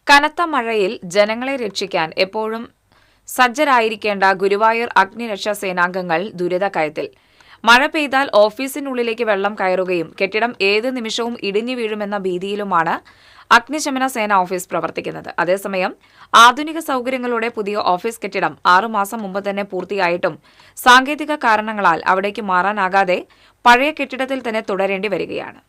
കനത്ത മഴയിൽ ജനങ്ങളെ രക്ഷിക്കാൻ എപ്പോഴും സജ്ജരായിരിക്കേണ്ട ഗുരുവായൂർ അഗ്നിരക്ഷാ സേനാംഗങ്ങൾ ദുരിതക്കയത്തിൽ. മഴ പെയ്താൽ ഓഫീസിനുള്ളിലേക്ക് വെള്ളം കയറുകയും കെട്ടിടം ഏത് നിമിഷവും ഇടിഞ്ഞു വീഴുമെന്ന ഭീതിയിലുമാണ് അഗ്നിശമന സേന ഓഫീസ് പ്രവർത്തിക്കുന്നത്. അതേസമയം ആധുനിക സൌകര്യങ്ങളോടെ പുതിയ ഓഫീസ് കെട്ടിടം 6 മാസം മുമ്പ് തന്നെ പൂർത്തിയായിട്ടും സാങ്കേതിക കാരണങ്ങളാൽ അവിടേക്ക് മാറാനാകാതെ പഴയ കെട്ടിടത്തിൽ തന്നെ തുടരേണ്ടി വരികയാണ്.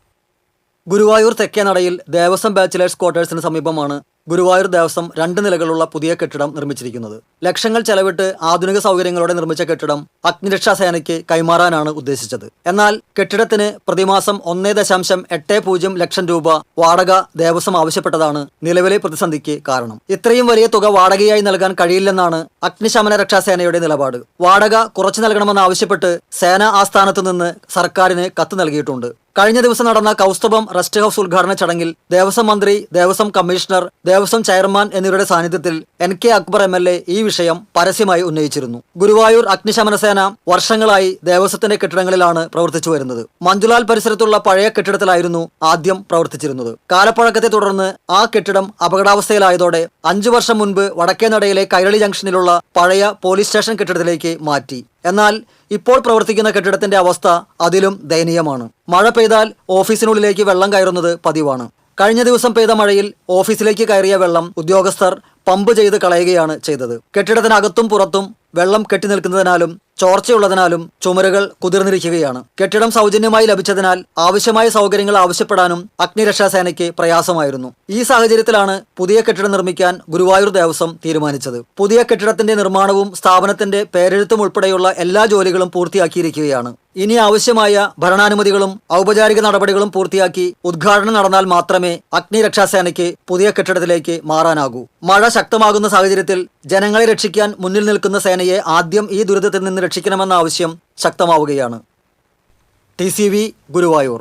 ഗുരുവായൂർ തെക്കേനടയിൽ ദേവസ്വം ബാച്ചിലേഴ്സ് ക്വാർട്ടേഴ്സിന് സമീപമാണ് ഗുരുവായൂർ ദേവസ്വം 2 നിലകളുള്ള പുതിയ കെട്ടിടം നിർമ്മിച്ചിരിക്കുന്നത്. ലക്ഷങ്ങൾ ചെലവിട്ട് ആധുനിക സൗകര്യങ്ങളോടെ നിർമ്മിച്ച കെട്ടിടം അഗ്നിരക്ഷാ സേനയ്ക്ക് കൈമാറാനാണ് ഉദ്ദേശിച്ചത്. എന്നാൽ കെട്ടിടത്തിന് പ്രതിമാസം 1.80 ലക്ഷം രൂപ വാടക ദേവസ്വം ആവശ്യപ്പെട്ടതാണ് നിലവിലെ പ്രതിസന്ധിക്ക് കാരണം. ഇത്രയും വലിയ തുക വാടകയായി നൽകാൻ കഴിയില്ലെന്നാണ് അഗ്നിശമന രക്ഷാസേനയുടെ നിലപാട്. വാടക കുറച്ചു നൽകണമെന്നാവശ്യപ്പെട്ട് സേനാ ആസ്ഥാനത്തു നിന്ന് സർക്കാരിന് കത്ത് നൽകിയിട്ടുണ്ട്. കഴിഞ്ഞ ദിവസം നടന്ന കൗസ്തുഭം റെസ്റ്റ് ഹൌസ് ഉദ്ഘാടന ചടങ്ങിൽ ദേവസ്വം മന്ത്രി, ദേവസ്വം കമ്മീഷണർ, ദേവസ്വം ചെയർമാൻ എന്നിവരുടെ സാന്നിധ്യത്തിൽ NK അക്ബർ MLA ഈ വിഷയം പരസ്യമായി ഉന്നയിച്ചിരുന്നു. ഗുരുവായൂർ അഗ്നിശമന സേന വർഷങ്ങളായി ദേവസ്വത്തിന്റെ കെട്ടിടങ്ങളിലാണ് പ്രവർത്തിച്ചു വരുന്നത്. മഞ്ജുലാൽ പരിസരത്തുള്ള പഴയ കെട്ടിടത്തിലായിരുന്നു ആദ്യം പ്രവർത്തിച്ചിരുന്നത്. കാലപ്പഴക്കത്തെ തുടർന്ന് ആ കെട്ടിടം അപകടാവസ്ഥയിലായതോടെ 5 വർഷം മുൻപ് വടക്കേനടയിലെ കൈരളി ജംഗ്ഷനിലുള്ള പഴയ പോലീസ് സ്റ്റേഷൻ കെട്ടിടത്തിലേക്ക് മാറ്റി. എന്നാൽ ഇപ്പോൾ പ്രവർത്തിക്കുന്ന കെട്ടിടത്തിന്റെ അവസ്ഥ അതിലും ദയനീയമാണ്. മഴ പെയ്താൽ ഓഫീസിനുള്ളിലേക്ക് വെള്ളം കയറുന്നത് പതിവാണ്. കഴിഞ്ഞ ദിവസം പെയ്ത മഴയിൽ ഓഫീസിലേക്ക് കയറിയ വെള്ളം ഉദ്യോഗസ്ഥർ പമ്പ് ചെയ്ത് കളയുകയാണ് ചെയ്തത്. കെട്ടിടത്തിനകത്തും പുറത്തും വെള്ളം കെട്ടിനിൽക്കുന്നതിനാലും ചോർച്ചയുള്ളതിനാലും ചുമരുകൾ കുതിർന്നിരിക്കുകയാണ്. കെട്ടിടം സൗജന്യമായി ലഭിച്ചതിനാൽ ആവശ്യമായ സൗകര്യങ്ങൾ ആവശ്യപ്പെടാനും അഗ്നിരക്ഷാസേനയ്ക്ക് പ്രയാസമായിരുന്നു. ഈ സാഹചര്യത്തിലാണ് പുതിയ കെട്ടിടം നിർമ്മിക്കാൻ ഗുരുവായൂർ ദേവസ്വം തീരുമാനിച്ചത്. പുതിയ കെട്ടിടത്തിന്റെ നിർമ്മാണവും സ്ഥാപനത്തിന്റെ പേരെഴുത്തും ഉൾപ്പെടെയുള്ള എല്ലാ ജോലികളും പൂർത്തിയാക്കിയിരിക്കുകയാണ്. ഇനി ആവശ്യമായ ഭരണാനുമതികളും ഔപചാരിക നടപടികളും പൂർത്തിയാക്കി ഉദ്ഘാടനം നടന്നാൽ മാത്രമേ അഗ്നിരക്ഷാസേനയ്ക്ക് പുതിയ കെട്ടിടത്തിലേക്ക് മാറാനാകൂ. മഴ ശക്തമാകുന്ന സാഹചര്യത്തിൽ ജനങ്ങളെ രക്ഷിക്കാൻ മുന്നിൽ നിൽക്കുന്ന സേനയെ ആദ്യം ഈ ദുരിതത്തിൽ നിന്ന് രക്ഷിക്കണമെന്ന ആവശ്യം ശക്തമാവുകയാണ്. TCV ഗുരുവായൂർ.